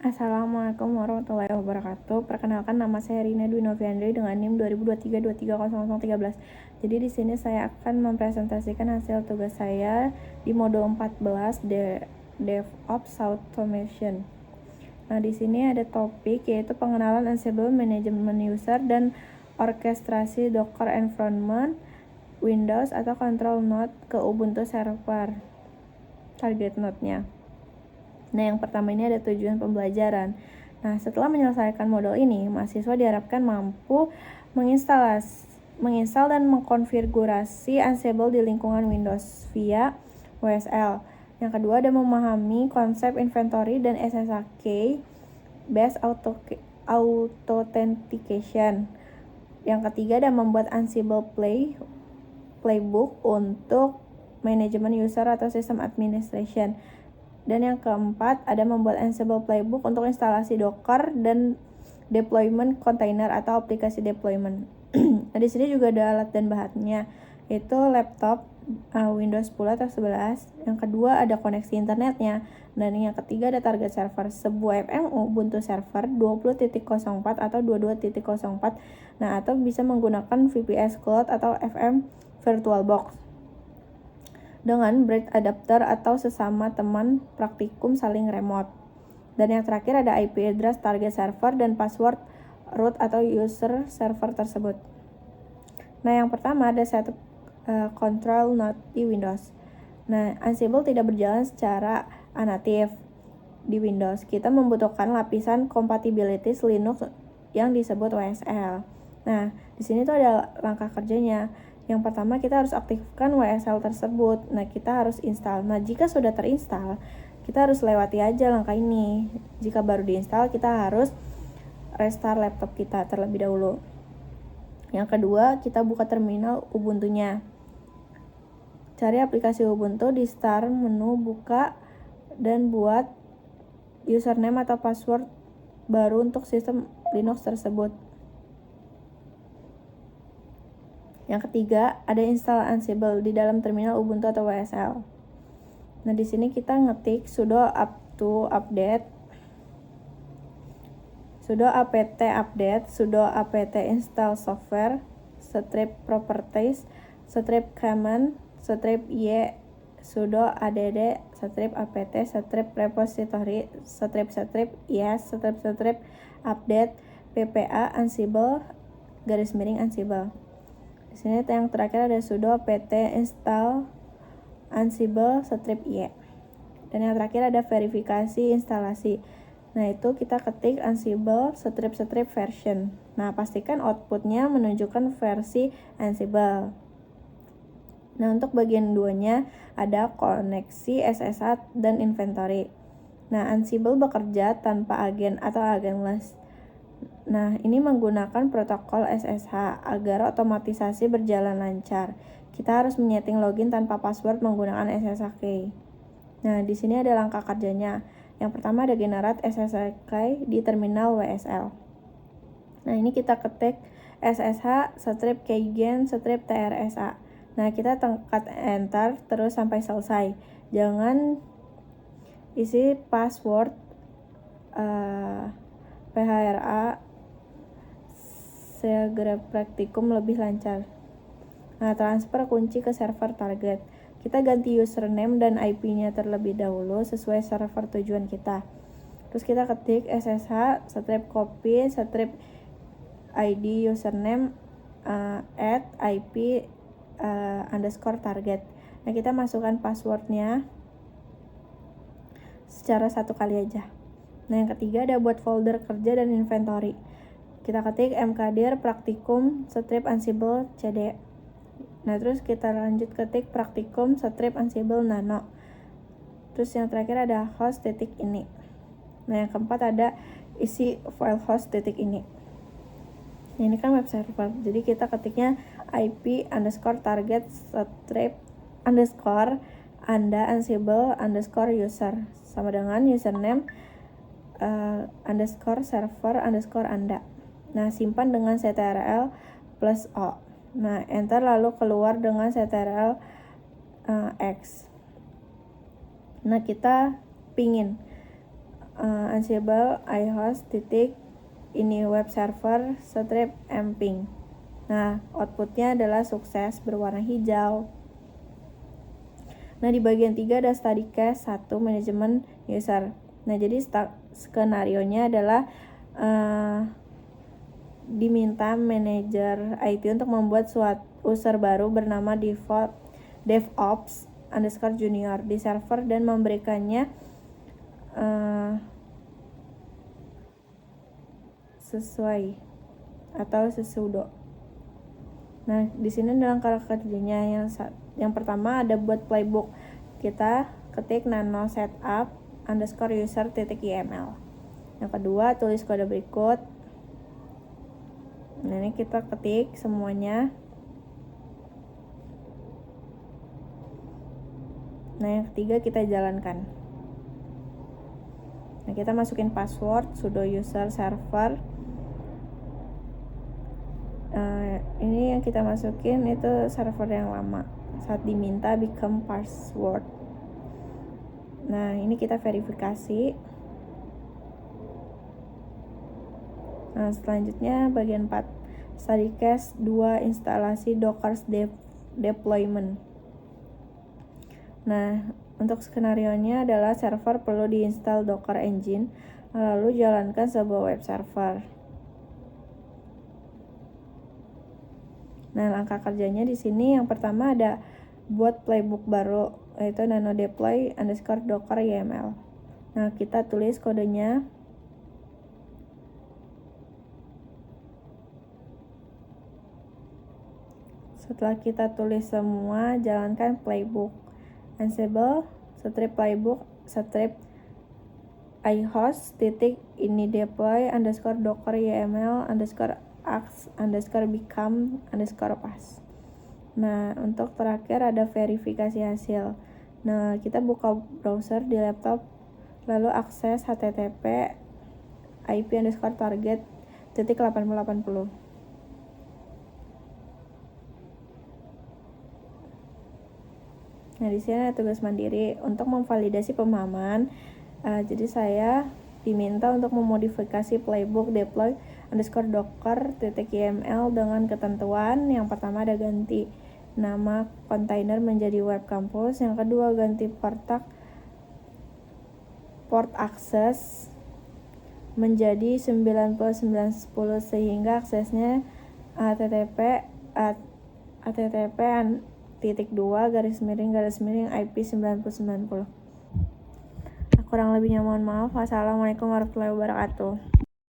Assalamualaikum warahmatullahi wabarakatuh. Perkenalkan, nama saya Rina Dwi Noviandri dengan NIM 2023-230013. Jadi di sini saya akan mempresentasikan hasil tugas saya di modul 14 DevOps Automation. Nah, di sini ada topik yaitu pengenalan Ansible, manajemen user, dan orkestrasi Docker environment Windows atau control node ke Ubuntu server. Target node-nya. Nah, yang pertama ini ada tujuan pembelajaran. Nah, setelah menyelesaikan modul ini, mahasiswa diharapkan mampu menginstal dan mengkonfigurasi Ansible di lingkungan Windows via WSL. Yang kedua ada memahami konsep inventory dan SSH based authentication. Yang ketiga ada membuat Ansible playbook untuk manajemen user atau sistem administration. Dan yang keempat ada membuat Ansible playbook untuk instalasi Docker dan deployment container atau aplikasi deployment. Nah, di sini juga ada alat dan bahannya, yaitu laptop Windows 10 atau 11. Yang kedua ada koneksi internetnya. Dan yang ketiga ada target server, sebuah FMU Ubuntu server 20.04 atau 22.04. Nah, atau bisa menggunakan VPS Cloud atau FM VirtualBox dengan Bright Adapter atau sesama teman praktikum saling remote. Dan yang terakhir ada IP address target server dan password root atau user server tersebut. Nah, yang pertama ada setup control node di Windows. Nah, Ansible tidak berjalan secara natif di Windows. Kita membutuhkan lapisan compatibilities Linux yang disebut WSL. Nah, di sini tuh ada langkah kerjanya. Yang pertama kita harus aktifkan WSL tersebut. Nah, kita harus install. Nah, jika sudah terinstall, kita harus lewati aja langkah ini. Jika baru diinstal, kita harus restart laptop kita terlebih dahulu. Yang kedua, kita buka terminal Ubuntu-nya. Cari aplikasi Ubuntu di start menu, buka dan buat username atau password baru untuk sistem Linux tersebut. Yang ketiga, ada install Ansible di dalam terminal Ubuntu atau WSL. Nah, di sini kita ngetik sudo update, sudo apt update, sudo apt install software, strip properties, strip command, strip y, sudo add, strip apt, strip repository, strip yes, strip update, ppa ansible _ansible. Di sini yang terakhir ada sudo apt install ansible strip y. Dan yang terakhir ada verifikasi instalasi. Nah, itu kita ketik ansible strip version. Nah, pastikan outputnya menunjukkan versi ansible. Nah, untuk bagian 2-nya ada koneksi SSH dan inventory. Nah, Ansible bekerja tanpa agen atau agenless. Nah, ini menggunakan protokol SSH agar otomatisasi berjalan lancar. Kita harus menyeting login tanpa password menggunakan SSH key. Nah, di sini ada langkah kerjanya. Yang pertama ada generate SSH key di terminal WSL. Nah, ini kita ketik SSH strip keygen strip trsa. Nah, kita tekan enter terus sampai selesai. Jangan isi password PHRA segera praktikum lebih lancar. Nah, transfer kunci ke server target. Kita ganti username dan IP-nya terlebih dahulu sesuai server tujuan kita. Terus kita ketik SSH strip copy strip ID username at IP underscore target. Nah, kita masukkan passwordnya secara satu kali aja. Nah, yang ketiga ada buat folder kerja dan inventory. Kita ketik mkdir praktikum strip ansible cd. Nah, terus kita lanjut ketik praktikum strip ansible nano. Terus yang terakhir ada host titik ini. Nah, yang keempat ada isi file host titik ini. Nah, ini kan web server. Jadi kita ketiknya IP underscore target strip underscore anda ansible underscore user sama dengan username underscore server underscore anda. Nah, simpan dengan ctrl plus o. Nah, enter lalu keluar dengan ctrl x. Nah, kita pingin Ansible ihost titik ini web server strip emping. Nah, outputnya adalah sukses berwarna hijau. Nah, di bagian 3 ada study case 1 manajemen user. Nah, jadi skenario-nya adalah diminta manajer IT untuk membuat suatu user baru bernama DevOps _ junior di server dan memberikannya sesuai atau sesudo. Nah, di sini dalam kerjanya yang pertama ada buat playbook. Kita ketik nano setup _ user .yml. Yang kedua, tulis kode berikut. Nah, ini kita ketik semuanya. Nah, yang ketiga kita jalankan. Nah, kita masukin password sudo user server. Ini yang kita masukin itu server yang lama saat diminta become password. Nah, ini kita verifikasi. Nah, selanjutnya bagian 4 study case 2 instalasi Docker deployment. Nah, untuk skenario-nya adalah server perlu diinstal Docker Engine, lalu jalankan sebuah web server. Nah, langkah kerjanya di sini yang pertama ada buat playbook baru, yaitu nano deploy _ docker yml. Nah, kita tulis kodenya. Setelah kita tulis semua, jalankan playbook. Ansible strip playbook strip ihost titik ini deploy _ docker yml _ ax _ become _ pass. Nah, untuk terakhir ada verifikasi hasil. Nah, kita buka browser di laptop, lalu akses http ip _ target titik 8080. Nah, di sini ada tugas mandiri untuk memvalidasi pemahaman. Jadi saya diminta untuk memodifikasi playbook deploy _ docker .yml dengan ketentuan. Yang pertama ada ganti nama kontainer menjadi web campus. Yang kedua ganti port akses menjadi 9910 sehingga aksesnya http /2 IP 9090. Kurang lebihnya mohon maaf. Wassalamualaikum warahmatullahi wabarakatuh.